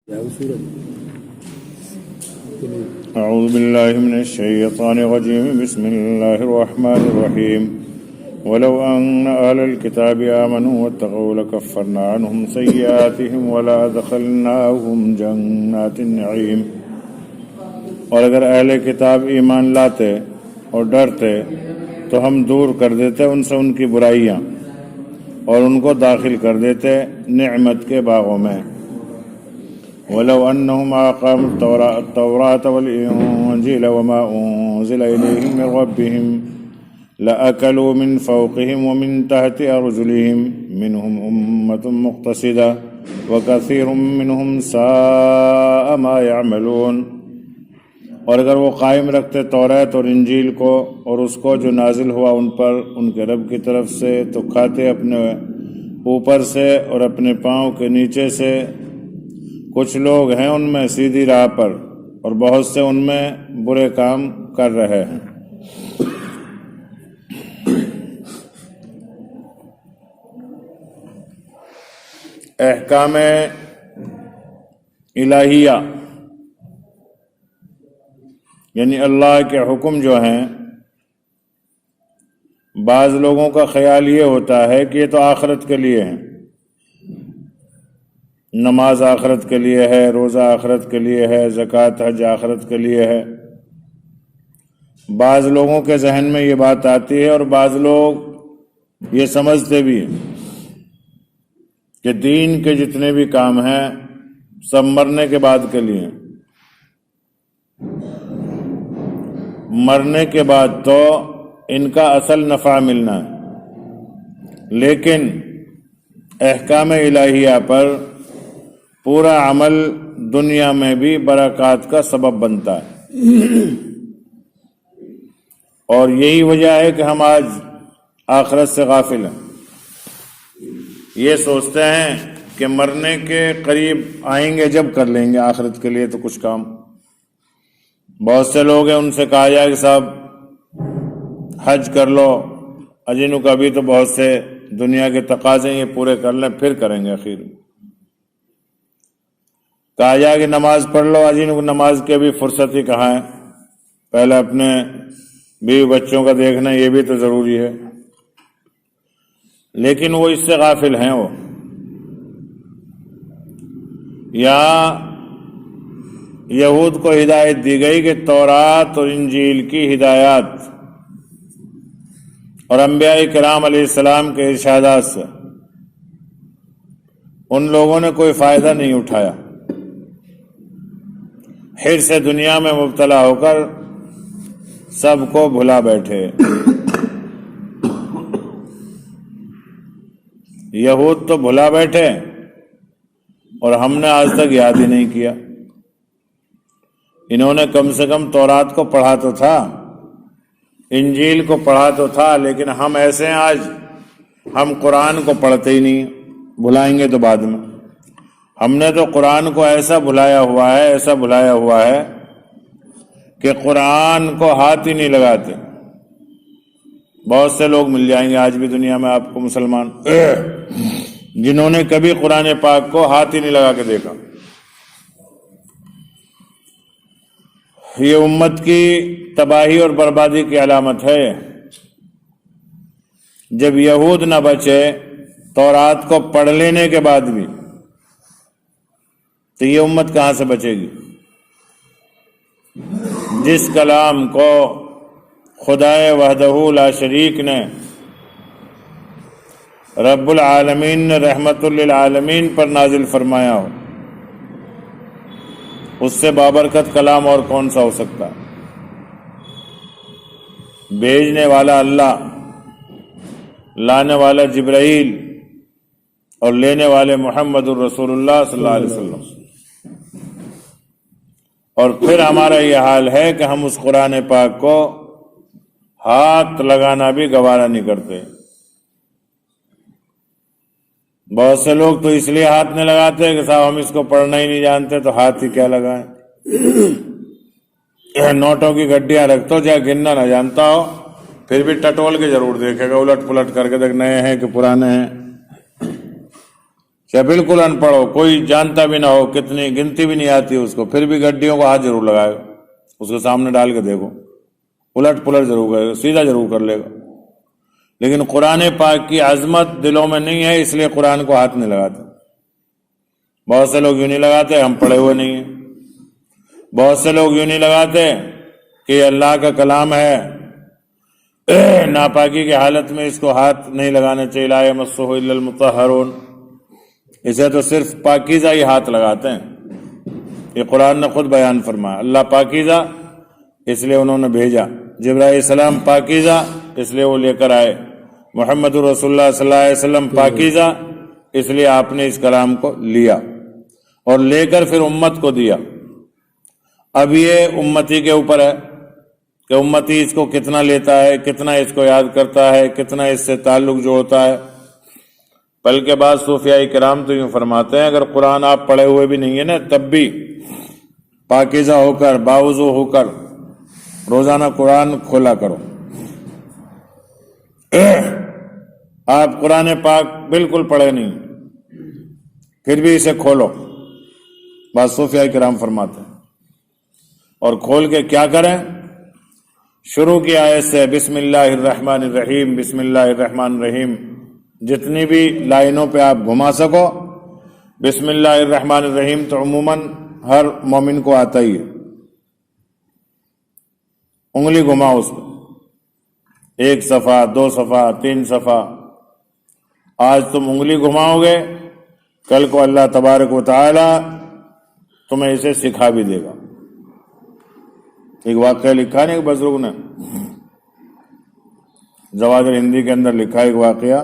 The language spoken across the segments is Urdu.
أعوذ بالله من الشيطان الرجيم بسم الله الرحمن الرحيم ولو أن أهل الكتاب آمنوا واتقوا لكفرنا عنهم سيئاتهم ولأدخلناهم جنات النعيم۔ اور اگر اہل کتاب ایمان لاتے اور ڈرتے تو ہم دور کر دیتے ان سے ان کی برائیاں اور ان کو داخل کر دیتے نعمت کے باغوں میں۔ وَلَوْ أَنَّهُمْ أَقَامُوا التَّوْرَاةَ وَالْإِنْجِيلَ وَمَا أُنْزِلَ إِلَيْهِمْ مِنْ رَبِّهِمْ لَأَكَلُوا مِنْ فَوْقِهِمْ وَمِنْ تَحْتِ أَرْجُلِهِمْ مِنْهُمْ أُمَّةٌ مُقْتَصِدَةٌ وَكَثِيرٌ مِنْهُمْ سَاءَ مَا يَعْمَلُونَ۔ اور اگر وہ قائم رکھتے توریت اور انجیل کو اور اس کو جو نازل ہوا ان پر ان کے رب کی طرف سے، تو کھاتے اپنے اوپر سے اور اپنے پاؤں کے نیچے سے۔ کچھ لوگ ہیں ان میں سیدھی راہ پر اور بہت سے ان میں برے کام کر رہے ہیں۔ احکام الہیہ یعنی اللہ کے حکم جو ہیں، بعض لوگوں کا خیال یہ ہوتا ہے کہ یہ تو آخرت کے لیے ہیں، نماز آخرت کے لیے ہے، روزہ آخرت کے لیے ہے، زکوٰۃ حج آخرت کے لیے ہے۔ بعض لوگوں کے ذہن میں یہ بات آتی ہے اور بعض لوگ یہ سمجھتے بھی ہیں کہ دین کے جتنے بھی کام ہیں سب مرنے کے بعد کے لیے ہیں۔ مرنے کے بعد تو ان کا اصل نفع ملنا ہے، لیکن احکام الہیہ پر پورا عمل دنیا میں بھی برکات کا سبب بنتا ہے۔ اور یہی وجہ ہے کہ ہم آج آخرت سے غافل ہیں۔ یہ سوچتے ہیں کہ مرنے کے قریب آئیں گے جب کر لیں گے آخرت کے لیے تو کچھ کام۔ بہت سے لوگ ہیں ان سے کہا جائے کہ صاحب حج کر لو، اجینو کا بھی تو بہت سے دنیا کے تقاضے یہ پورے کر لیں پھر کریں گے اخیر میں۔ کہا جائے کہ نماز پڑھ لو، اجینو کو نماز کی بھی فرصت ہی کہاں ہے، پہلے اپنے بیوی بچوں کا دیکھنا یہ بھی تو ضروری ہے، لیکن وہ اس سے غافل ہیں۔ وہ یا یہود کو ہدایت دی گئی کہ تورات اور انجیل کی ہدایات اور انبیاء کرام علیہ السلام کے ارشادات سے ان لوگوں نے کوئی فائدہ نہیں اٹھایا، حرص دنیا میں مبتلا ہو کر سب کو بھلا بیٹھے۔ یہود تو بھلا بیٹھے اور ہم نے آج تک یاد ہی نہیں کیا۔ انہوں نے کم سے کم تورات کو پڑھا تو تھا، انجیل کو پڑھا تو تھا، لیکن ہم ایسے ہیں آج ہم قرآن کو پڑھتے ہی نہیں، بھلائیں گے تو بعد میں۔ ہم نے تو قرآن کو ایسا بھلایا ہوا ہے کہ قرآن کو ہاتھ ہی نہیں لگاتے۔ بہت سے لوگ مل جائیں گے آج بھی دنیا میں آپ کو مسلمان جنہوں نے کبھی قرآن پاک کو ہاتھ ہی نہیں لگا کے دیکھا۔ یہ امت کی تباہی اور بربادی کی علامت ہے۔ جب یہود نہ بچے تورات کو پڑھ لینے کے بعد بھی، تو یہ امت کہاں سے بچے گی؟ جس کلام کو خدائے وحدہ لا شریک نے، رب العالمین نے رحمت للعالمین پر نازل فرمایا ہو، اس سے بابرکت کلام اور کون سا ہو سکتا؟ بھیجنے والا اللہ، لانے والا جبرائیل اور لینے والے محمد الرسول اللہ صلی اللہ علیہ وسلم۔ اور پھر ہمارا یہ حال ہے کہ ہم اس قرآن پاک کو ہاتھ لگانا بھی گوارا نہیں کرتے۔ بہت سے لوگ تو اس لیے ہاتھ نہیں لگاتے کہ صاحب ہم اس کو پڑھنا ہی نہیں جانتے تو ہاتھ ہی کیا لگائیں۔ نوٹوں کی گڈیاں رکھتا ہو، چاہے گننا نہ جانتا ہو، پھر بھی ٹٹول کے ضرور دیکھے گا، الٹ پلٹ کر کے دیکھ نئے ہیں کہ پرانے ہیں۔ چاہے بالکل ان پڑھ ہو، کوئی جانتا بھی نہ ہو، کتنی گنتی بھی نہیں آتی اس کو، پھر بھی گڈیوں کو ہاتھ ضرور لگائے گا، اس کے سامنے ڈال کے دیکھو، الٹ پلٹ ضرور کرے گا، سیدھا ضرور کر لے گا۔ لیکن قرآن پاک کی عظمت دلوں میں نہیں ہے، اس لیے قرآن کو ہاتھ نہیں لگاتے۔ بہت سے لوگ یوں نہیں لگاتے ہم پڑھے ہوئے نہیں ہیں، بہت سے لوگ یوں نہیں لگاتے کہ یہ اللہ کا کلام ہے، ناپاکی کی حالت میں اس کو ہاتھ نہیں لگانا چاہیے، لا یمسہ الا المطہرون، اسے تو صرف پاکیزہ ہی ہاتھ لگاتے ہیں۔ یہ قرآن نے خود بیان فرمایا، اللہ پاکیزہ اس لیے انہوں نے بھیجا، جبرائیل علیہ السلام پاکیزہ اس لیے وہ لے کر آئے، محمد رسول اللہ صلی اللہ علیہ وسلم پاکیزہ اس لیے آپ نے اس کلام کو لیا اور لے کر پھر امت کو دیا۔ اب یہ امتی کے اوپر ہے کہ امتی اس کو کتنا لیتا ہے، کتنا اس کو یاد کرتا ہے، کتنا اس سے تعلق جو ہوتا ہے۔ بلکہ بعض صوفیاء کرام تو یوں فرماتے ہیں، اگر قرآن آپ پڑھے ہوئے بھی نہیں ہیں نا تب بھی پاکیزہ ہو کر، باوضو ہو کر روزانہ قرآن کھولا کرو۔ آپ قرآن پاک بالکل پڑھے نہیں پھر بھی اسے کھولو، بعض صوفیاء کرام فرماتے ہیں، اور کھول کے کیا کریں؟ شروع کی آیت سے بسم اللہ الرحمن الرحیم، بسم اللہ الرحمن الرحیم، جتنی بھی لائنوں پہ آپ گھما سکو، بسم اللہ الرحمن الرحیم تو عموماً ہر مومن کو آتا ہی ہے، انگلی گھماؤ اس پہ، 1 صفحہ 2 صفحہ 3 صفحہ، آج تم انگلی گھماؤ گے، کل کو اللہ تبارک و تعالی تمہیں اسے سکھا بھی دے گا۔ ایک واقعہ لکھا ہے ایک بزرگ نے، جواہر ہندی کے اندر لکھا ایک واقعہ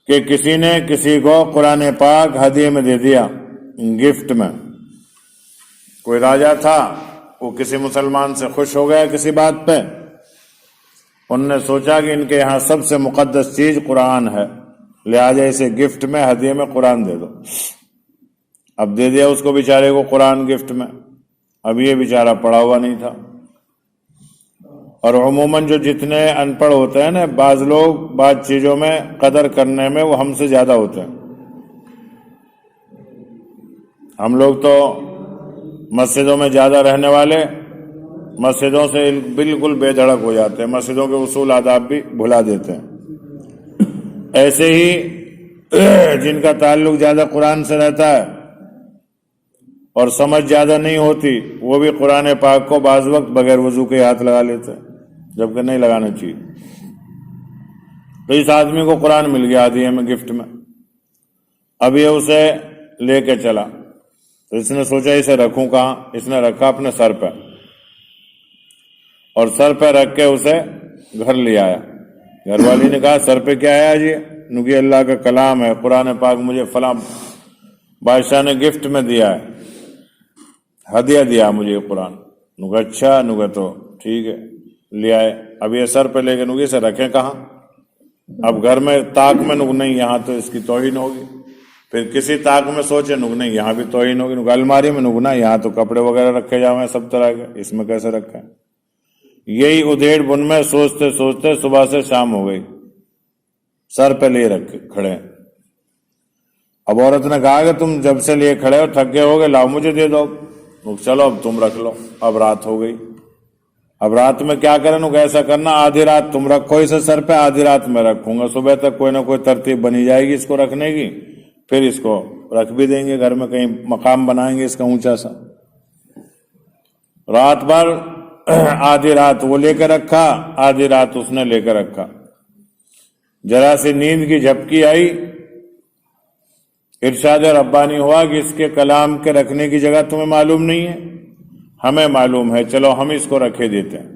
کہ کسی نے کسی کو قرآن پاک ہدیے میں دے دیا، گفٹ میں۔ کوئی راجا تھا، وہ کسی مسلمان سے خوش ہو گیا کسی بات پہ، انہوں نے سوچا کہ ان کے یہاں سب سے مقدس چیز قرآن ہے، لہٰذا اسے گفٹ میں ہدیے میں قرآن دے دو۔ اب دے دیا اس کو بیچارے کو قرآن گفٹ میں، اب یہ بیچارہ پڑھا ہوا نہیں تھا، اور عموماً جو جتنے ان پڑھ ہوتے ہیں نا، بعض لوگ بعض چیزوں میں قدر کرنے میں وہ ہم سے زیادہ ہوتے ہیں۔ ہم لوگ تو مسجدوں میں زیادہ رہنے والے مسجدوں سے بالکل بے دھڑک ہو جاتے ہیں، مسجدوں کے اصول آداب بھی بھلا دیتے ہیں۔ ایسے ہی جن کا تعلق زیادہ قرآن سے رہتا ہے اور سمجھ زیادہ نہیں ہوتی، وہ بھی قرآن پاک کو بعض وقت بغیر وضو کے ہاتھ لگا لیتے ہیں، جبکہ نہیں لگانا چاہیے۔ تو اس آدمی کو قرآن مل گیا ہدیے میں گفٹ میں، اب یہ اسے لے کے چلا، تو اس نے سوچا اسے رکھوں کہاں، اس نے رکھا اپنے سر پہ، اور سر پہ رکھ کے اسے گھر لے آیا۔ گھر والی نے کہا سر پہ کیا ہے آج؟ یہ اللہ کا کلام ہے، قرآن پاک مجھے فلاں بادشاہ نے گفٹ میں دیا ہے، ہدیہ دیا مجھے یہ قرآن۔ نگا اچھا، نگا تو ٹھیک ہے، لے آئے۔ اب یہ سر پہ لے کے نگے سے رکھیں کہاں؟ اب گھر میں طاق میں نگ نہیں، یہاں تو اس کی توہین ہوگی، پھر کسی طاق میں سوچے نگ نہیں، یہاں بھی توہین ہوگی، نگ الماری میں نگنا، یہاں تو کپڑے وغیرہ رکھے جاؤں سب طرح کے، اس میں کیسے رکھیں؟ یہی ادھیڑ بن میں سوچتے سوچتے صبح سے شام ہو گئی، سر پہ لیے رکھے کھڑے۔ اب عورت نے کہا کہ تم جب سے لیے کھڑے ہو تھک گئے ہوگے، لاؤ مجھے دے دو۔ چلو اب تم رکھ لو۔ اب رات ہو گئی، اب رات میں کیا کریں؟ ایسا کرنا آدھی رات تم رکھو اسے سر پہ، آدھی رات میں رکھوں گا، صبح تک کوئی نہ کوئی ترتیب بنی جائے گی اس کو رکھنے کی، پھر اس کو رکھ بھی دیں گے گھر میں، کہیں مقام بنائیں گے اس کا اونچا سا۔ رات بھر آدھی رات وہ لے کر رکھا، آدھی رات اس نے لے کر رکھا۔ ذرا سی نیند کی جھپکی آئی، ارشاد ربانی ہوا کہ اس کے کلام کے رکھنے کی جگہ تمہیں معلوم نہیں ہے، ہمیں معلوم ہے، چلو ہم اس کو رکھے دیتے ہیں۔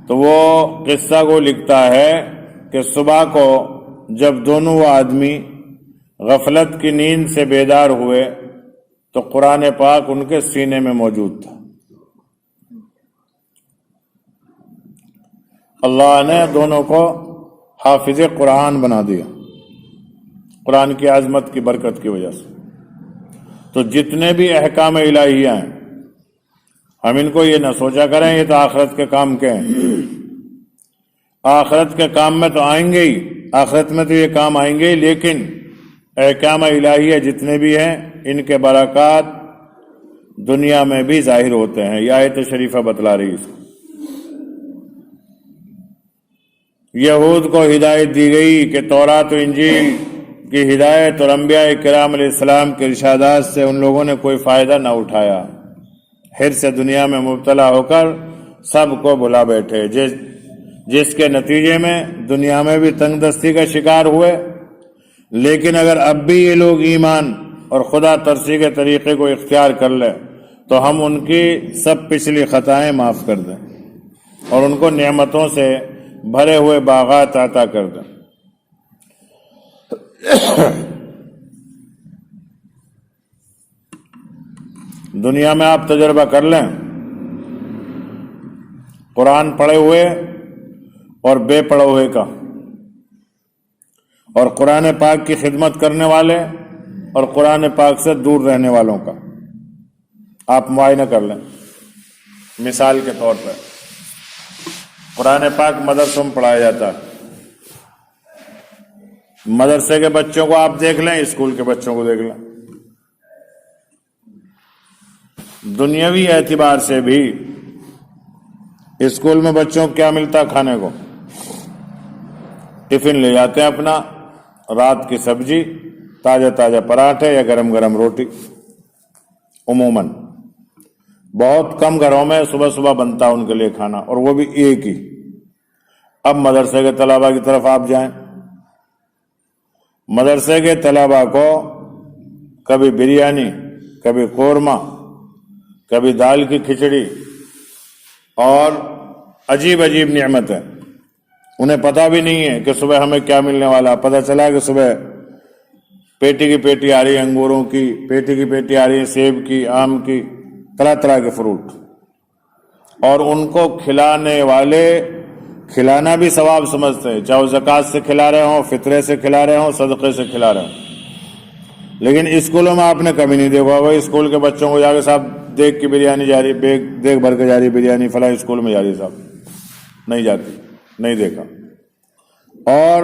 تو وہ قصہ کو لکھتا ہے کہ صبح کو جب دونوں وہ آدمی غفلت کی نیند سے بیدار ہوئے تو قرآن پاک ان کے سینے میں موجود تھا۔ اللہ نے دونوں کو حافظ قرآن بنا دیا قرآن کی عظمت کی برکت کی وجہ سے۔ تو جتنے بھی احکام الہیہ ہیں، ہم ان کو یہ نہ سوچا کریں یہ تو آخرت کے کام کے ہیں، آخرت کے کام میں تو آئیں گے ہی، آخرت میں تو یہ کام آئیں گے ہی، لیکن احکام الہیہ جتنے بھی ہیں ان کے برکات دنیا میں بھی ظاہر ہوتے ہیں۔ یہ آیت شریفہ بتلا رہی ہے۔ یہود کو ہدایت دی گئی کہ تورات و انجیل کی ہدایت اور انبیاء کرام علیہ السلام کے ارشادات سے ان لوگوں نے کوئی فائدہ نہ اٹھایا، حرص دنیا میں مبتلا ہو کر سب کو بلا بیٹھے، جس کے نتیجے میں دنیا میں بھی تنگ دستی کا شکار ہوئے۔ لیکن اگر اب بھی یہ لوگ ایمان اور خدا ترسی کے طریقے کو اختیار کر لیں تو ہم ان کی سب پچھلی خطائیں معاف کر دیں اور ان کو نعمتوں سے بھرے ہوئے باغات عطا کر دیں۔ دنیا میں آپ تجربہ کر لیں، قرآن پڑھے ہوئے اور بے پڑھے ہوئے کا، اور قرآن پاک کی خدمت کرنے والے اور قرآن پاک سے دور رہنے والوں کا آپ معائنہ کر لیں۔ مثال کے طور پر قرآن پاک مدرسوں میں پڑھایا جاتا ہے، مدرسے کے بچوں کو آپ دیکھ لیں، اسکول کے بچوں کو دیکھ لیں، دنیاوی اعتبار سے بھی اسکول میں بچوں کو کیا ملتا کھانے کو؟ ٹفن لے جاتے ہیں اپنا، رات کی سبزی، تازہ تازہ پراٹھے یا گرم گرم روٹی۔ عموماً بہت کم گھروں میں صبح صبح بنتا ان کے لیے کھانا، اور وہ بھی ایک ہی۔ اب مدرسے کے طلباء کی طرف آپ جائیں، مدرسے کے طلباء کو کبھی بریانی، کبھی قورمہ، کبھی دال کی کھچڑی اور عجیب عجیب نعمتیں، انہیں پتہ بھی نہیں ہے کہ صبح ہمیں کیا ملنے والا۔ پتہ چلا کہ صبح پیٹی کی پیٹی آ رہی ہے انگوروں کی، پیٹی کی پیٹی آ رہی ہے سیب کی، آم کی، طرح طرح کے فروٹ، اور ان کو کھلانے والے کھلانا بھی ثواب سمجھتے ہیں، چاہے وہ زکوٰۃ سے کھلا رہے ہوں، فطرے سے کھلا رہے ہوں، صدقے سے کھلا رہے ہوں۔ لیکن اسکولوں میں آپ نے کبھی نہیں دیکھا ہوگا اسکول کے بچوں کو جا کے صاحب دیکھ کی بریانی جا رہی، دیکھ بھر کے جا رہی بریانی فلاں اسکول میں جا رہی، صاحب نہیں جاتی، نہیں دیکھا۔ اور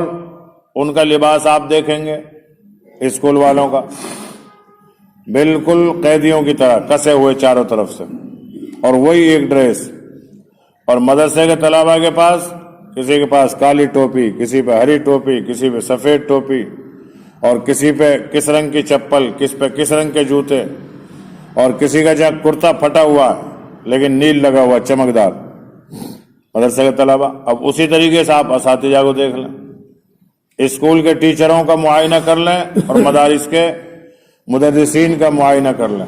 ان کا لباس آپ دیکھیں گے اسکول والوں کا، بالکل قیدیوں کی طرح کسے ہوئے چاروں طرف سے، اور وہی ایک ڈریس۔ اور مدرسے کے طلباء کے پاس، کسی کے پاس کالی ٹوپی، کسی پہ ہری ٹوپی، کسی پہ سفید ٹوپی، اور کسی پہ کس رنگ کی چپل، کس پہ کس رنگ کے جوتے، اور کسی کا جہاں کرتا پھٹا ہوا لیکن نیل لگا ہوا چمکدار، مدرسے کے طلباء۔ اب اسی طریقے سے آپ اساتذہ کو دیکھ لیں، اسکول کے ٹیچروں کا معائنہ کر لیں اور مدارس کے مدرسین کا معائنہ کر لیں۔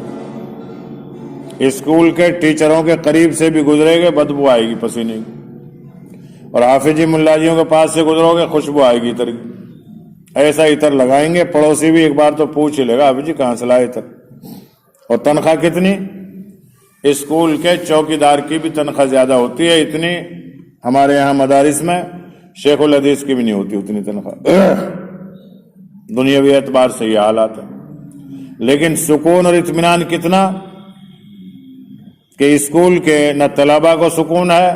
اسکول کے ٹیچروں کے قریب سے بھی گزرے گے بدبو آئے گی پسینے کی، اور حافظی ملا جیوں کے پاس سے گزرو گے خوشبو آئے گی عطر کی۔ ایسا عطر لگائیں گے پڑوسی بھی ایک بار تو پوچھ ہی لے گا حافظ جی کہاں سے لائے عطر۔ اور تنخواہ کتنی؟ اسکول کے چوکیدار کی بھی تنخواہ زیادہ ہوتی ہے، اتنی ہمارے یہاں مدارس میں شیخ الحدیث کی بھی نہیں ہوتی اتنی تنخواہ۔ دنیاوی اعتبار سے یہ حالات ہے، لیکن سکون اور اطمینان کتنا کہ اسکول کے نہ طلباء کو سکون ہے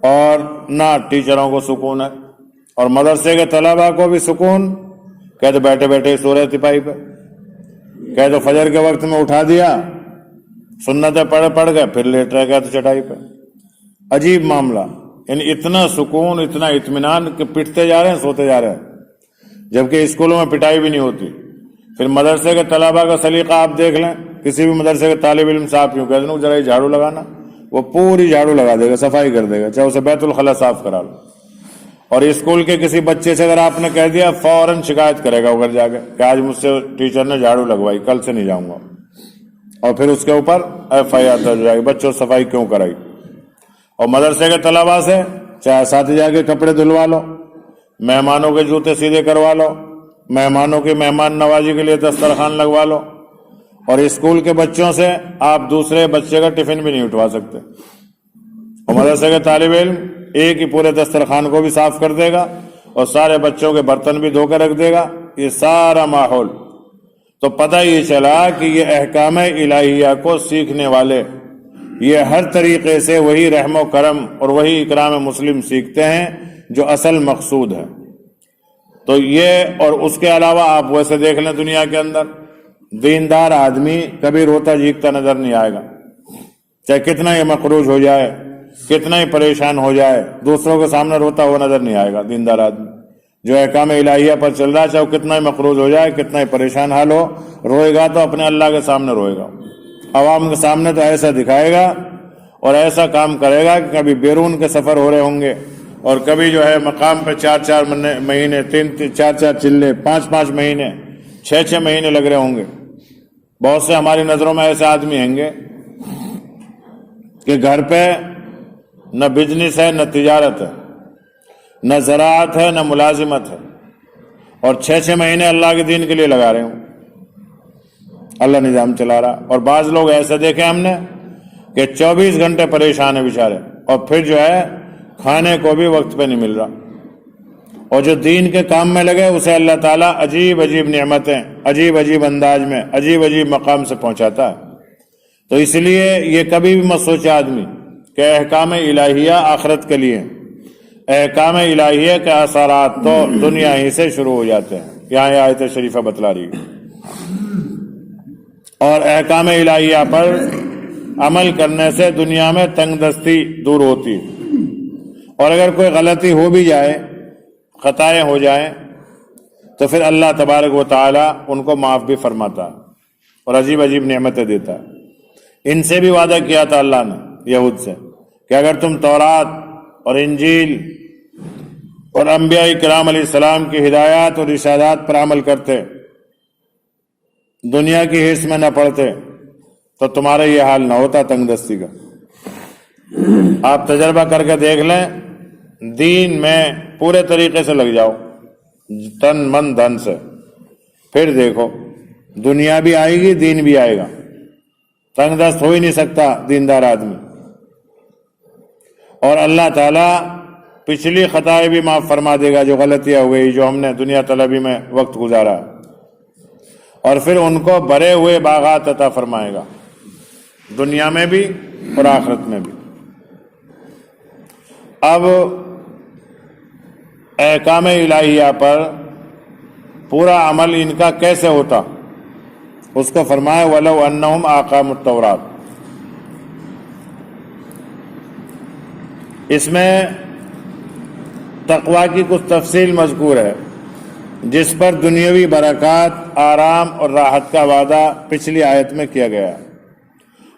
اور نہ ٹیچروں کو سکون ہے، اور مدرسے کے طلباء کو بھی سکون، کہتے بیٹھے بیٹھے سو رہے تپاہی پہ، کہتے فجر کے وقت میں اٹھا دیا، سنتیں پڑھ گئے، پھر لیٹ رہ گئے تو چٹائی پہ۔ عجیب معاملہ، یعنی اتنا سکون، اتنا اطمینان کہ پٹتے جا رہے ہیں، سوتے جا رہے ہیں، جبکہ اسکولوں میں پٹائی بھی نہیں ہوتی۔ پھر مدرسے کے طلباء کا سلیقہ آپ دیکھ لیں، کسی بھی مدرسے کے طالب علم سے آپ یوں کہہ دیں ذرا یہ جھاڑو لگانا، وہ پوری جھاڑو لگا دے گا، صفائی کر دے گا، چاہے اسے بیت الخلا صاف کرا لو۔ اور اسکول کے کسی بچے سے اگر آپ نے کہہ دیا فوراً شکایت کرے گا اگر جا کے کہ آج مجھ سے ٹیچر نے جھاڑو لگوائی، کل سے نہیں جاؤں گا، اور پھر اس کے اوپر FIR درج ہو جائے گی، بچوں صفائی کیوں کرائی۔ اور مدرسے کے طلباء سے چاہے اساتذہ کے کپڑے دھلوا لو، مہمانوں کے جوتے سیدھے کروا لو، مہمانوں کی مہمان نوازی کے لیے دسترخوان لگوا لو، اور اسکول کے بچوں سے آپ دوسرے بچے کا ٹفن بھی نہیں اٹھوا سکتے۔ اور مدرسے کے طالب علم ایک ہی پورے دسترخوان کو بھی صاف کر دے گا اور سارے بچوں کے برتن بھی دھو کر رکھ دے گا، یہ سارا ماحول۔ تو پتہ یہ چلا کہ یہ احکام الہیہ کو سیکھنے والے یہ ہر طریقے سے وہی رحم و کرم اور وہی اکرام مسلم سیکھتے ہیں جو اصل مقصود ہے۔ تو یہ اور اس کے علاوہ آپ ویسے دیکھ لیں دنیا کے اندر دیندار آدمی کبھی روتا جھیکتا نظر نہیں آئے گا، چاہے کتنا ہی مقروض ہو جائے، کتنا ہی پریشان ہو جائے، دوسروں کے سامنے روتا ہوا نظر نہیں آئے گا۔ دیندار آدمی جو احکام الہیہ پر چل رہا ہے، چاہے وہ کتنا ہی مقروض ہو جائے، کتنا ہی پریشان حال ہو، روئے گا تو اپنے اللہ کے سامنے روئے گا، عوام کے سامنے تو ایسا دکھائے گا اور ایسا کام کرے گا کہ کبھی بیرون کے سفر ہو رہے ہوں گے اور کبھی جو ہے مقام پہ 4 مہینے 4 چلے 5 مہینے 6 مہینے لگ رہے ہوں گے۔ بہت سے ہماری نظروں میں ایسے آدمی ہیں گے کہ گھر پہ نہ بزنس ہے، نہ تجارت ہے، نہ زراعت ہے، نہ ملازمت ہے، اور 6 مہینے اللہ کے دین کے لیے لگا رہے ہوں، اللہ نظام چلا رہا۔ اور بعض لوگ ایسے دیکھے ہم نے کہ 24 گھنٹے پریشان ہیں بیچارے، اور پھر جو ہے کھانے کو بھی وقت پہ نہیں مل رہا، اور جو دین کے کام میں لگے اسے اللہ تعالیٰ عجیب عجیب نعمتیں عجیب عجیب انداز میں عجیب عجیب مقام سے پہنچاتا ہے۔ تو اس لیے یہ کبھی بھی مت سوچے آدمی کہ احکام الہیہ آخرت کے لیے، احکام الہیہ کے اثرات تو دنیا ہی سے شروع ہو جاتے ہیں، یہاں یہ آیت شریفہ بتلا رہی ہے۔ اور احکام الہیہ پر عمل کرنے سے دنیا میں تنگ دستی دور ہوتی ہے، اور اگر کوئی غلطی ہو بھی جائے، خطائیں ہو جائیں، تو پھر اللہ تبارک و تعالی ان کو معاف بھی فرماتا ہے اور عجیب عجیب نعمتیں دیتا ہے۔ ان سے بھی وعدہ کیا تھا اللہ نے یہود سے کہ اگر تم تورات اور انجیل اور انبیاء کرام علیہ السلام کی ہدایات اور ارشادات پر عمل کرتے، دنیا کی حرص میں نہ پڑتے، تو تمہارا یہ حال نہ ہوتا تنگ دستی کا۔ آپ تجربہ کر کے دیکھ لیں، دین میں پورے طریقے سے لگ جاؤ، تن من دھن سے، پھر دیکھو دنیا بھی آئے گی، دین بھی آئے گا، تنگ دست ہو ہی نہیں سکتا دیندار آدمی۔ اور اللہ تعالیٰ پچھلی خطائیں بھی معاف فرما دے گا، جو غلطیاں ہو گئی، جو ہم نے دنیا طلبی میں وقت گزارا، اور پھر ان کو بھرے ہوئے باغات عطا فرمائے گا، دنیا میں بھی اور آخرت میں بھی۔ اب احکام الہیہ پر پورا عمل ان کا کیسے ہوتا، اس کو فرمایا وَلَوْ أَنَّهُمْ أَقَامُوا التَّوْرَاةَ۔ اس میں تقویٰ کی کچھ تفصیل مذکور ہے، جس پر دنیاوی برکات، آرام اور راحت کا وعدہ پچھلی آیت میں کیا گیا،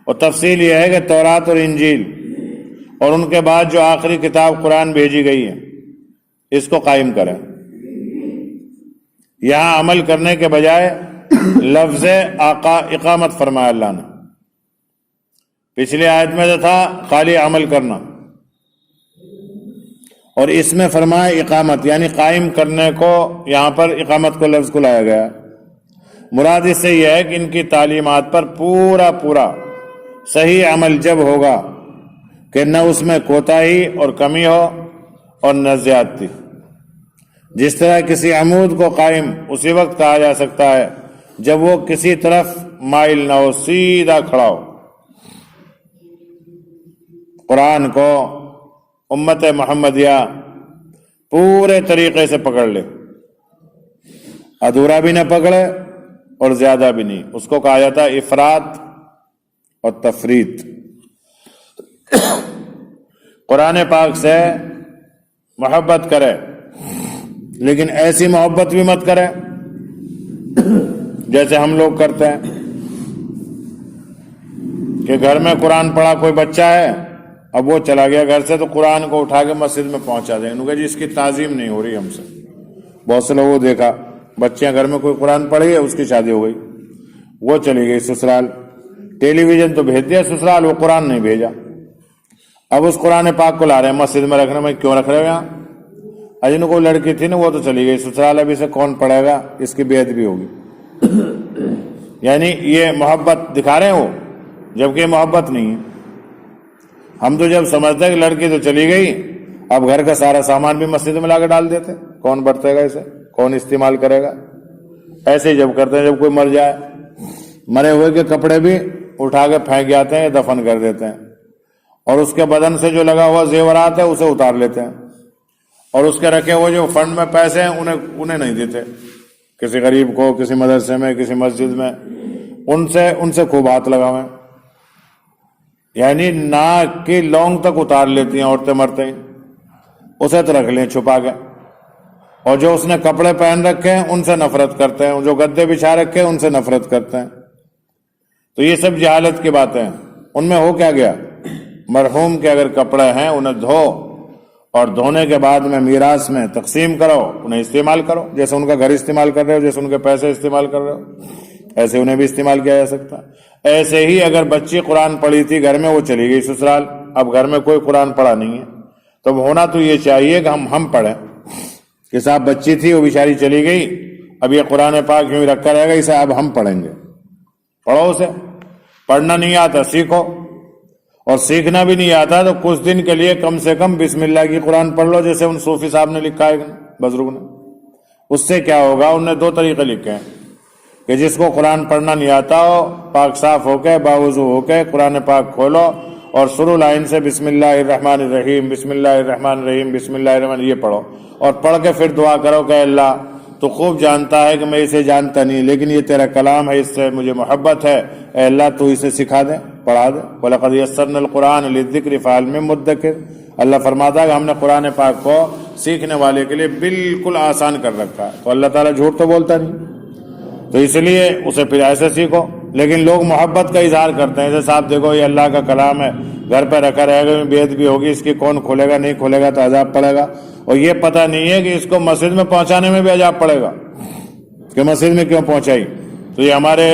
اور تفصیل یہ ہے کہ تورات اور انجیل اور ان کے بعد جو آخری کتاب قرآن بھیجی گئی ہے، اس کو قائم کریں۔ یہاں عمل کرنے کے بجائے لفظ اقامت فرمایا اللہ نے، پچھلی آیت میں جو تھا خالی عمل کرنا، اور اس میں فرمایا اقامت، یعنی قائم کرنے کو، یہاں پر اقامت کو لفظ کو لایا گیا۔ مراد اس سے یہ ہے کہ ان کی تعلیمات پر پورا صحیح عمل جب ہوگا کہ نہ اس میں کوتاہی اور کمی ہو اور نہ زیادتی۔ جس طرح کسی عمود کو قائم اسی وقت کہا جا سکتا ہے جب وہ کسی طرف مائل نہ ہو، سیدھا کھڑا ہو۔ قرآن کو امت محمدیہ پورے طریقے سے پکڑ لے، ادھورا بھی نہ پکڑے اور زیادہ بھی نہیں، اس کو کہا جاتا ہے افراط اور تفریط۔ قرآن پاک سے محبت کرے، لیکن ایسی محبت بھی مت کرے جیسے ہم لوگ کرتے ہیں کہ گھر میں قرآن پڑھا کوئی بچہ ہے، اب وہ چلا گیا گھر سے تو قرآن کو اٹھا کے مسجد میں پہنچا دیں، انہوں نے کہا جی اس کی تعظیم نہیں ہو رہی ہم سے۔ بہت سے لوگوں دیکھا بچیاں گھر میں کوئی قرآن پڑھی ہے، اس کی شادی ہو گئی، وہ چلی گئی سسرال، ٹیلی ویژن تو بھیج دیا سسرال، وہ قرآن نہیں بھیجا۔ اب اس قرآن پاک کو لا رہے ہیں مسجد میں رکھنے میں، کیوں رکھ رہے ہو یہاں؟ اجن کوئی لڑکی تھی نا، وہ تو چلی گئی سسرال، ابھی سے کون پڑھے گا، اس کی بے ادبی ہوگی۔ یعنی یہ محبت دکھا رہے ہو، جبکہ محبت نہیں ہے۔ ہم تو جب سمجھتے ہیں کہ لڑکی تو چلی گئی، اب گھر کا سارا سامان بھی مسجد میں لا کے ڈال دیتے، کون برتے گا اسے، کون استعمال کرے گا؟ ایسے ہی جب کرتے ہیں، جب کوئی مر جائے، مرے ہوئے کے کپڑے بھی اٹھا کے پھینک جاتے ہیں، دفن کر دیتے ہیں، اور اس کے بدن سے جو لگا ہوا زیورات ہے اسے اتار لیتے ہیں، اور اس کے رکھے ہوئے جو فنڈ میں پیسے ہیں انہیں نہیں دیتے، کسی غریب کو، کسی مدرسے میں، کسی مسجد میں، ان سے خوب ہاتھ لگاویں، یعنی ناک کی لونگ تک اتار لیتی ہیں عورتیں مرتے ہی، اسے تو رکھ لیں چھپا کے، اور جو اس نے کپڑے پہن رکھے ہیں ان سے نفرت کرتے ہیں، جو گدے بچھا رکھے ہیں ان سے نفرت کرتے ہیں۔ تو یہ سب جہالت کی باتیں ہیں۔ ان میں ہو کیا گیا؟ مرحوم کے اگر کپڑے ہیں انہیں دھو، اور دھونے کے بعد میں میراث میں تقسیم کرو، انہیں استعمال کرو، جیسے ان کا گھر استعمال کر رہے ہو، جیسے ان کے پیسے استعمال کر رہے ہو، ایسے انہیں بھی استعمال کیا جا سکتا ہے۔ ایسے ہی اگر بچی قرآن پڑھی تھی گھر میں، وہ چلی گئی سسرال، اب گھر میں کوئی قرآن پڑھا نہیں ہے، تو ہونا تو یہ چاہیے کہ ہم پڑھیں کہ صاحب بچی تھی وہ بیچاری چلی گئی، اب یہ قرآن پاک یوں ہی رکھا رہے گا، اسے اب ہم پڑھیں گے۔ پڑھو اسے، پڑھنا نہیں آتا سیکھو، اور سیکھنا بھی نہیں آتا تو کچھ دن کے لیے کم سے کم بسم اللہ کی قرآن پڑھ لو، جیسے ان صوفی صاحب نے لکھا ہے بزرگ نے۔ اس سے کیا ہوگا؟ انہوں نے 2 طریقے لکھے ہیں کہ جس کو قرآن پڑھنا نہیں آتا ہو، پاک صاف ہو کے باوضو ہو کے قرآن پاک کھولو اور شروع لائن سے بسم اللہ الرحمن الرحیم، بسم اللہ الرحمن الرحیم، بسم اللہ الرحمن، یہ پڑھو، اور پڑھ کے پھر دعا کرو کہ اللہ تو خوب جانتا ہے کہ میں اسے جانتا نہیں، لیکن یہ تیرا کلام ہے، اس سے مجھے محبت ہے، اے اللہ تو اسے سکھا دے، پڑھا دے۔ وَلَقَدْ يَسَّرْنَا الْقُرْآنَ لِلذِّكْرِ فَهَلْ مِن مُدَّكِرٍ۔ اللہ فرماتا ہے کہ ہم نے قرآن پاک کو سیکھنے والے کے لیے بالکل آسان کر رکھا ہے، تو اللہ تعالیٰ جھوٹ تو بولتا نہیں، تو اس لیے اسے پھر ایسے سیکھو۔ لیکن لوگ محبت کا اظہار کرتے ہیں، جیسے صاحب دیکھو یہ اللہ کا کلام ہے، گھر پہ رکھا رہے گا، بے ادبی ہوگی اس کی، کون کھولے گا، نہیں کھولے گا تو عذاب پڑے گا، اور یہ پتہ نہیں ہے کہ اس کو مسجد میں پہنچانے میں بھی عذاب پڑے گا کہ مسجد میں کیوں پہنچائی۔ تو یہ ہمارے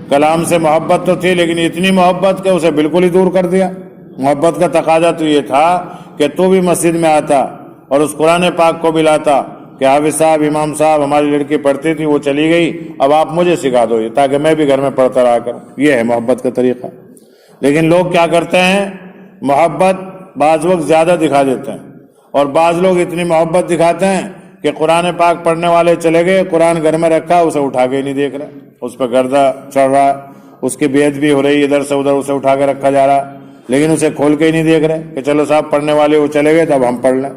کلام سے محبت تو تھی، لیکن اتنی محبت کہ اسے بالکل ہی دور کر دیا۔ محبت کا تقاضا تو یہ تھا کہ تو بھی مسجد میں آتا اور اس قرآن پاک کو بھی لاتا کہ حافظ صاحب، امام صاحب، ہماری لڑکی پڑھتی تھی وہ چلی گئی، اب آپ مجھے سکھا دو یہ، تاکہ میں بھی گھر میں پڑھتا رہا کروں۔ یہ ہے محبت کا طریقہ۔ لیکن لوگ کیا کرتے ہیں؟ محبت بعض وقت زیادہ دکھا دیتے ہیں، اور بعض لوگ اتنی محبت دکھاتے ہیں کہ قرآن پاک پڑھنے والے چلے گئے، قرآن گھر میں رکھا، اسے اٹھا کے نہیں دیکھ رہے، اس پہ گردہ چڑھ رہا ہے، اس کی بے ادبی ہو رہی ہے، ادھر سے ادھر اسے اٹھا کے رکھا جا رہا ہے، لیکن اسے کھول کے ہی نہیں دیکھ رہے کہ چلو صاحب پڑھنے والے وہ چلے گئے تو اب ہم پڑھ لیں۔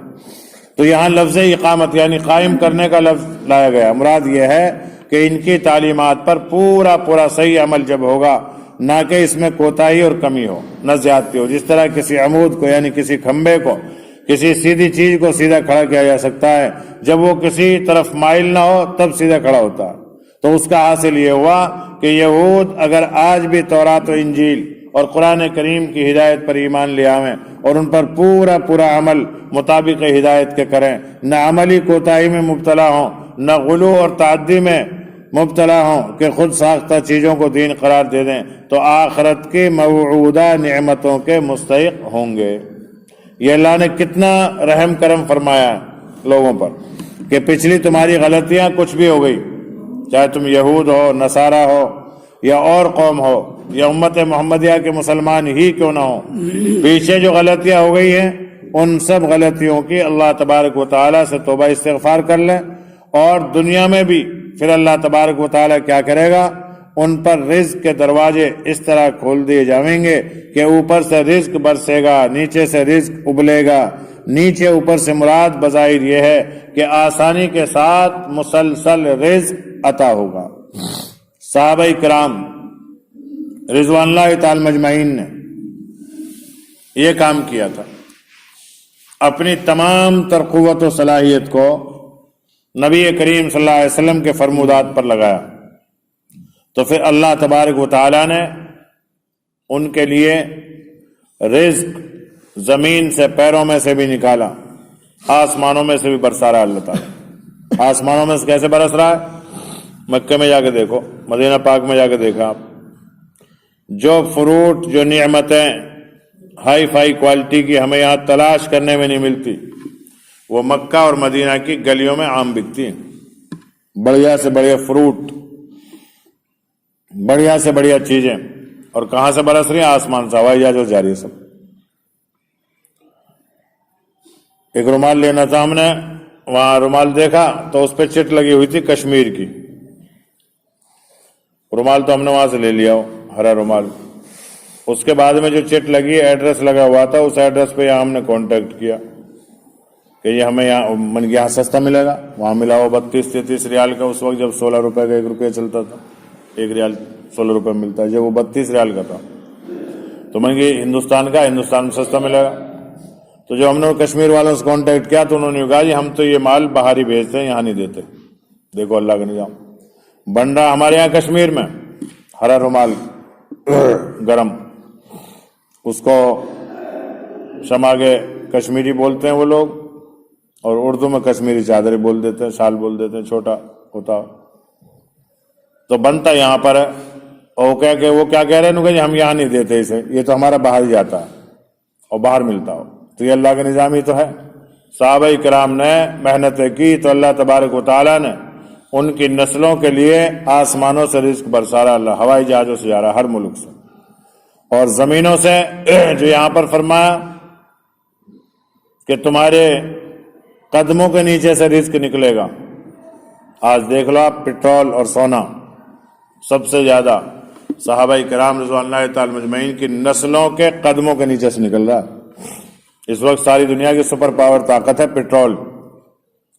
تو یہاں لفظ اقامت یعنی قائم کرنے کا لفظ لایا گیا۔ مراد یہ ہے کہ ان کی تعلیمات پر پورا صحیح عمل جب ہوگا، نہ کہ اس میں کوتاہی اور کمی ہو، نہ زیادتی ہو۔ جس طرح کسی عمود کو یعنی کسی کھمبے کو، کسی سیدھی چیز کو سیدھا کھڑا کیا جا سکتا ہے، جب وہ کسی طرف مائل نہ ہو تب سیدھا کھڑا ہوتا ہے۔ تو اس کا حاصل یہ ہوا کہ یہود اگر آج بھی تورات و انجیل اور قرآن کریم کی ہدایت پر ایمان لے آویں اور ان پر پورا عمل مطابق ہدایت کے کریں، نہ عملی کوتاہی میں مبتلا ہوں، نہ غلو اور تعدی میں مبتلا ہوں کہ خود ساختہ چیزوں کو دین قرار دے دیں، تو آخرت کی موعودہ نعمتوں کے مستحق ہوں گے۔ یہ اللہ نے کتنا رحم کرم فرمایا لوگوں پر کہ پچھلی تمہاری غلطیاں کچھ بھی ہو گئی، چاہے تم یہود ہو، نصارہ ہو، یا اور قوم ہو، یا امت محمدیہ کے مسلمان ہی کیوں نہ ہو، پیچھے جو غلطیاں ہو گئی ہیں ان سب غلطیوں کی اللہ تبارک و تعالیٰ سے توبہ استغفار کر لیں، اور دنیا میں بھی پھر اللہ تبارک و تعالیٰ کیا کرے گا؟ ان پر رزق کے دروازے اس طرح کھول دیے جائیں گے کہ اوپر سے رزق برسے گا، نیچے سے رزق ابلے گا۔ نیچے اوپر سے مراد بظاہر یہ ہے کہ آسانی کے ساتھ مسلسل رزق عطا ہوگا۔ صحابہ کرام رضوان اللہ تعالی مجمعین نے یہ کام کیا تھا، اپنی تمام تر قوت و صلاحیت کو نبی کریم صلی اللہ علیہ وسلم کے فرمودات پر لگایا، تو پھر اللہ تبارک و تعالی نے ان کے لیے رزق زمین سے پیروں میں سے بھی نکالا، آسمانوں میں سے بھی برسا رہا اللہ تعالیٰ۔ آسمانوں میں سے کیسے برس رہا ہے؟ مکہ میں جا کے دیکھو، مدینہ پاک میں جا کے دیکھا آپ، جو فروٹ، جو نعمتیں ہائی فائی کوالٹی کی ہمیں یہاں تلاش کرنے میں نہیں ملتی، وہ مکہ اور مدینہ کی گلیوں میں عام بکتی ہیں۔ بڑھیا سے بڑھیا فروٹ، بڑھیا سے بڑھیا چیزیں، اور کہاں سے برس رہی ہیں؟ آسمان سے، ہوائی جہاز جا رہی ہے سب۔ ایک رومال لینا تھا ہم نے، وہاں رومال دیکھا تو اس پہ چٹ لگی ہوئی تھی کشمیر کی۔ رومال تو ہم نے وہاں سے لے لیا ہو، ہرا رومال، اس کے بعد میں جو چٹ لگی ایڈریس لگا ہوا تھا اس ایڈریس پہ ہم نے کانٹیکٹ کیا کہ یہ ہمیں یہاں سستا ملے گا. وہاں ملا ہوا 32-33 ریال کا اس وقت جب 16 روپے کا 1 روپیہ چلتا تھا. 1 ریال 16 روپے ملتا ہے. جب وہ 32 ریال کا تھا تو میں نے ہندوستان میں سستا ملے گا. تو جو ہم نے کشمیر والوں سے کانٹیکٹ کیا تو انہوں نے کہا جی ہم تو یہ مال باہر ہی بھیجتے ہیں, یہاں نہیں دیتے. دیکھو اللہ کا نظام بن رہا ہمارے یہاں کشمیر میں. ہرا رومال گرم, اس کو شمع کے کشمیری بولتے ہیں وہ لوگ, اور اردو میں کشمیری چادر بول دیتے ہیں, شال بول دیتے ہیں, چھوٹا ہوتا. تو بنتا یہاں پر ہے. اور وہ کیا کہہ رہے ہیں کہ ہم یہاں نہیں دیتے اسے, یہ تو ہمارا باہر ہی جاتا ہے اور باہر ملتا ہو. تو یہ اللہ کا نظام ہی تو ہے. صحابہ کرام نے محنتیں کی تو اللہ تبارک و تعالیٰ نے ان کی نسلوں کے لیے آسمانوں سے رزق برسا رہا. اللہ ہوائی جہازوں سے جا رہا ہر ملک سے, اور زمینوں سے جو یہاں پر فرمایا کہ تمہارے قدموں کے نیچے سے رزق نکلے گا. آج دیکھ لو آپ, پٹرول اور سونا سب سے زیادہ صحابہ کرام رضوان اللہ تعالی مجمعین کی نسلوں کے قدموں کے نیچے سے نکل رہا ہے. اس وقت ساری دنیا کی سپر پاور طاقت ہے پٹرول,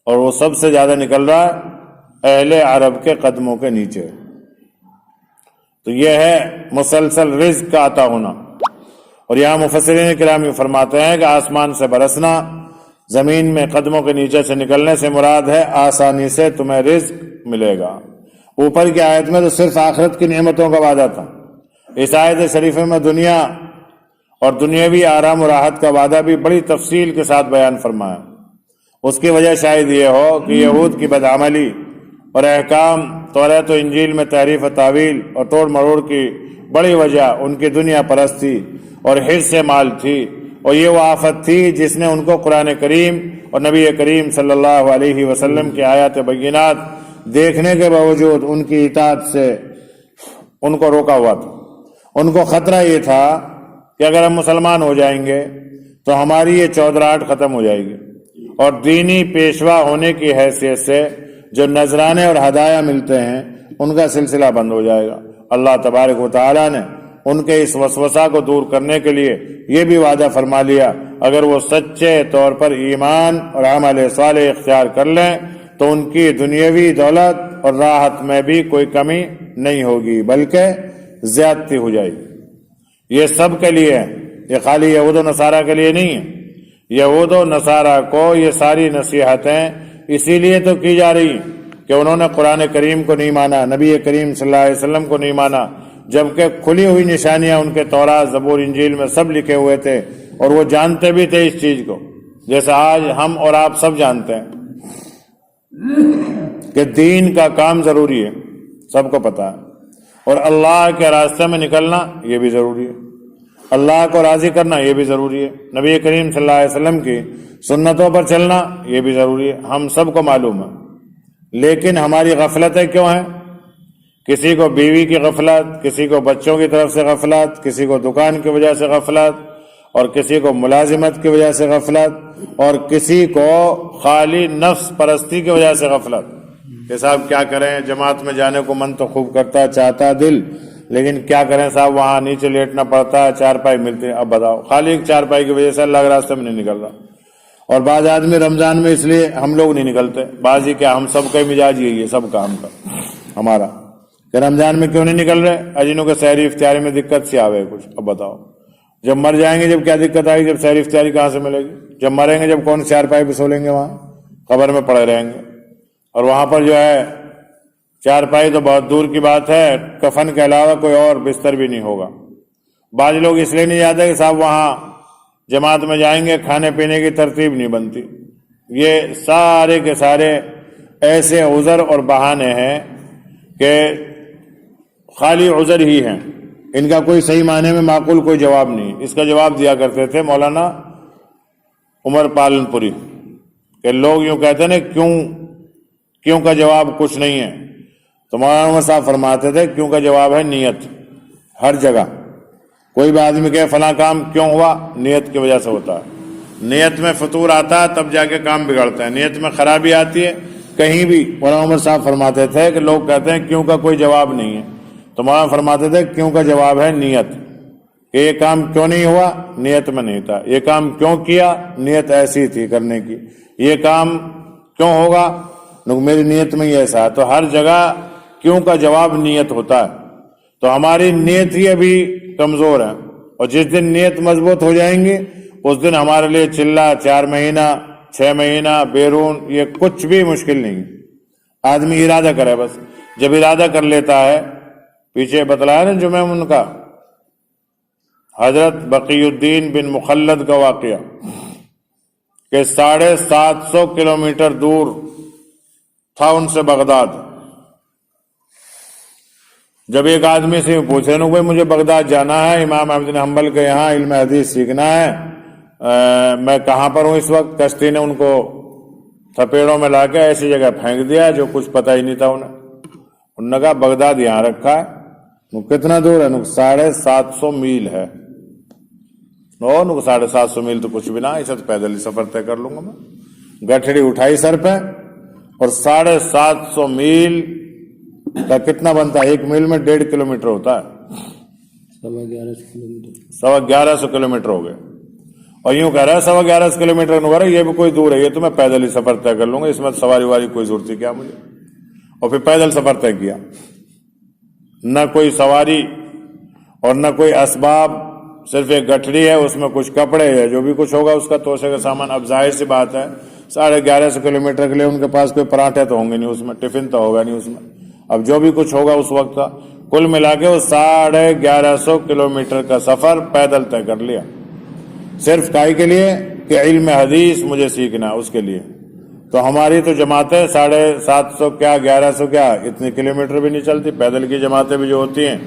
اور وہ سب سے زیادہ نکل رہا ہے اہل عرب کے قدموں کے نیچے. تو یہ ہے مسلسل رزق کا عطا ہونا. اور یہاں مفسرین کرام یہ فرماتے ہیں کہ آسمان سے برسنا, زمین میں قدموں کے نیچے سے نکلنے سے مراد ہے آسانی سے تمہیں رزق ملے گا. اوپر کی آیت میں تو صرف آخرت کی نعمتوں کا وعدہ تھا. اس آیت شریفہ میں دنیا اور دنیاوی آرام و راحت کا وعدہ بھی بڑی تفصیل کے ساتھ بیان فرمایا. اس کی وجہ شاید یہ ہو کہ یہود کی بدعملی اور احکام توریت و انجیل میں تحریف و تعویل اور توڑ مروڑ کی بڑی وجہ ان کی دنیا پرستی اور حرص مال تھی. اور یہ وہ آفت تھی جس نے ان کو قرآن کریم اور نبی کریم صلی اللہ علیہ وسلم کی آیات بینات دیکھنے کے باوجود ان کی اطاعت سے ان کو روکا ہوا تھا. ان کو خطرہ یہ تھا کہ اگر ہم مسلمان ہو جائیں گے تو ہماری یہ چودراہٹ ختم ہو جائے گی, اور دینی پیشوا ہونے کی حیثیت سے جو نذرانے اور ہدایہ ملتے ہیں ان کا سلسلہ بند ہو جائے گا. اللہ تبارک و تعالی نے ان کے اس وسوسہ کو دور کرنے کے لیے یہ بھی وعدہ فرما لیا, اگر وہ سچے طور پر ایمان اور عمل صالح اختیار کر لیں تو ان کی دنیاوی دولت اور راحت میں بھی کوئی کمی نہیں ہوگی بلکہ زیادتی ہو جائے گی. یہ سب کے لیے ہے, یہ خالی یہود و نصارہ کے لیے نہیں ہے. یہود و نصارہ کو یہ ساری نصیحتیں اسی لیے تو کی جا رہی کہ انہوں نے قرآن کریم کو نہیں مانا, نبی کریم صلی اللہ علیہ وسلم کو نہیں مانا, جبکہ کھلی ہوئی نشانیاں ان کے تورات زبور انجیل میں سب لکھے ہوئے تھے, اور وہ جانتے بھی تھے اس چیز کو, جیسا آج ہم اور آپ سب جانتے ہیں کہ دین کا کام ضروری ہے, سب کو پتا ہے, اور اللہ کے راستے میں نکلنا یہ بھی ضروری ہے, اللہ کو راضی کرنا یہ بھی ضروری ہے, نبی کریم صلی اللہ علیہ وسلم کی سنتوں پر چلنا یہ بھی ضروری ہے. ہم سب کو معلوم ہے, لیکن ہماری غفلتیں کیوں ہیں؟ کسی کو بیوی کی غفلت, کسی کو بچوں کی طرف سے غفلت, کسی کو دکان کی وجہ سے غفلت, اور کسی کو ملازمت کی وجہ سے غفلت, اور کسی کو خالی نفس پرستی کی وجہ سے غفلت کہ صاحب کیا کریں, جماعت میں جانے کو من تو خوب کرتا چاہتا دل, لیکن کیا کریں صاحب وہاں نیچے لیٹنا پڑتا ہے, چارپائی ملتی ہے. اب بتاؤ, خالی ایک چارپائی کی وجہ سے اللہ کے راستے میں نہیں نکل رہا. اور بعض آدمی رمضان میں اس لیے ہم لوگ نہیں نکلتے, بعض ہی کیا ہم سب کا مزاج یہی ہے, سب کا ہم کا ہمارا, کہ رمضان میں کیوں نہیں نکل رہے؟ اجینوں کے سحری افطاری میں دقت سی آوے کچھ. اب بتاؤ, جب مر جائیں گے جب کیا دقت آئے گی؟ جب سحری افطاری کہاں سے ملے گی؟ جب مریں گے جب کون چارپائی پہ سو لیں گے؟ وہاں قبر میں پڑے رہیں گے, اور وہاں پر جو ہے چارپائی تو بہت دور کی بات ہے, کفن کے علاوہ کوئی اور بستر بھی نہیں ہوگا. بعض لوگ اس لیے نہیں جاتے کہ صاحب وہاں جماعت میں جائیں گے کھانے پینے کی ترتیب نہیں بنتی. یہ سارے کے سارے ایسے عذر اور بہانے ہیں کہ خالی عذر ہی ہیں, ان کا کوئی صحیح معنی میں معقول کوئی جواب نہیں. اس کا جواب دیا کرتے تھے مولانا عمر پالن پوری کہ لوگ یوں کہتے ہیں کیوں کا جواب کچھ نہیں ہے, تو مولانا عمر صاحب فرماتے تھے کیوں کا جواب ہے نیت. ہر جگہ کوئی بھی آدمی کہے فلاں کام کیوں ہوا, نیت کی وجہ سے ہوتا ہے. نیت میں فطور آتا ہے تب جا کے کام بگڑتا ہے, نیت میں خرابی آتی ہے کہیں بھی. مولانا عمر صاحب فرماتے تھے کہ لوگ کہتے ہیں کیوں کا کوئی جواب نہیں ہے, تو مولانا فرماتے تھے کیوں کا جواب ہے نیت. کہ یہ کام کیوں نہیں ہوا، نیت میں نہیں تھا، یہ کام کیوں کیا، نیت ایسی تھی کرنے کی، یہ کام کیوں ہوگا، میری نیت میں ہی ایسا ہے۔ تو ہر جگہ کیوں کا جواب نیت ہوتا ہے۔ تو ہماری نیت ہی ابھی کمزور ہے، اور جس دن نیت مضبوط ہو جائیں گی اس دن ہمارے لیے چلہ 4 مہینہ 6 مہینہ بیرون یہ کچھ بھی مشکل نہیں۔ آدمی ارادہ کرے، بس جب ارادہ کر لیتا ہے، پیچھے بتلایا نا جمعہ ان کا حضرت بقی الدین بن مخلد کا واقعہ کہ 750 کلومیٹر دور تھا ان سے بغداد۔ جب ایک آدمی سے پوچھے نا بھائی مجھے بغداد جانا ہے، امام احمد بن حنبل کے یہاں علم حدیث سیکھنا ہے، میں کہاں پر ہوں اس وقت، کشتی نے ان کو تھپیڑوں میں لا کے ایسی جگہ پھینک دیا جو کچھ پتہ ہی نہیں تھا انہوں نے کہا بغداد یہاں رکھا ہے۔ کتنا دور ہے؟ 750 میل ہے۔ 750 میل تو کچھ بھی نہ، اسے تو پیدل ہی سفر طے کر لوں گا میں۔ گٹھڑی اٹھائی سر پہ، اور 750 میل کا کتنا بنتا ہے؟ 1 میل میں 1.5 کلومیٹر ہوتا ہے، 1150 کلومیٹر ہو گئے۔ اور یوں کہہ رہا ہے 1150 کلومیٹر نہ رہا، یہ بھی کوئی دور ہے، یہ تو میں پیدل ہی سفر طے کر لوں گا، اس میں سواری واری کوئی ضرورت ہے کیا مجھے؟ اور پھر پیدل سفر طے کیا، نہ کوئی سواری اور نہ کوئی اسباب، صرف ایک گٹھڑی ہے، اس میں کچھ کپڑے ہے، جو بھی کچھ ہوگا اس کا توشے کا سامان۔ اب ظاہر سی بات ہے 1150 کلومیٹر کے لیے ان کے پاس کوئی پراٹھے تو ہوں گے نہیں اس میں، ٹفن تو ہوگا نہیں اس میں، اب جو بھی کچھ ہوگا اس وقت کا کل ملا کے وہ 1150 کلومیٹر کا سفر پیدل طے کر لیا، صرف کائی کے لیے کہ علم حدیث مجھے سیکھنا ہے، اس کے لیے۔ تو ہماری تو جماعتیں 750 کیا 1100 کیا اتنے کلومیٹر بھی نہیں چلتی۔ پیدل کی جماعتیں بھی جو ہوتی ہیں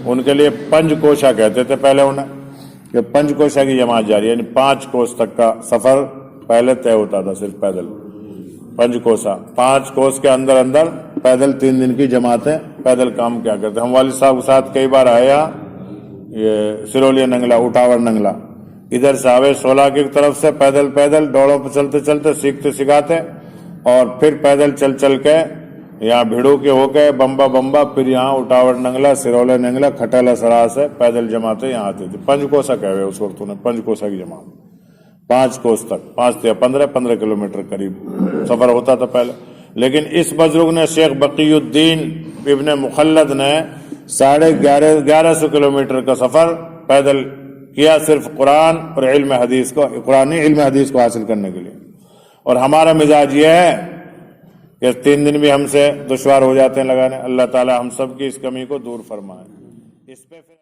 ان کے لیے 5 کوشا کہتے تھے پہلے انہیں، کہ 5 کوشا کی جماعت جاری، یعنی 5 کوس تک کا سفر پہلے طے ہوتا تھا صرف پیدل۔ 5 کوسا، 5 کوس کے اندر اندر پیدل 3 دن کی جماعتیں پیدل کام کیا کرتے۔ ہم والد صاحب کے ساتھ کئی بار آئے یہاں، یہ سرولیا ننگلا اٹاور ننگلا، ادھر سے آوے 16 کی طرف سے پیدل ڈوڑوں پہ چلتے چلتے سیکھتے سکھاتے، اور پھر پیدل چل چل کے یہاں بھیڑو کے ہو کے بمبا، پھر یہاں اٹاور ننگلا سرولیا ننگلا کھٹیلا سرا سے پیدل جماعتیں یہاں آتی تھی۔ 5 کوسا کہے اس وقت انہیں 5 کوسا کی جماعت، 5 کوس تک 5 یا 15 کلومیٹر قریب سفر ہوتا تھا پہلے۔ لیکن اس بزرگ نے شیخ بقی الدین ابن مخلد نے 1150 کلومیٹر کا سفر پیدل کیا، صرف قرآن اور علم حدیث کو، قرآن نہیں علم حدیث کو حاصل کرنے کے لیے۔ اور ہمارا مزاج یہ ہے کہ 3 دن بھی ہم سے دشوار ہو جاتے ہیں لگانے۔ اللہ تعالی ہم سب کی اس کمی کو دور فرمائے۔ اس پہ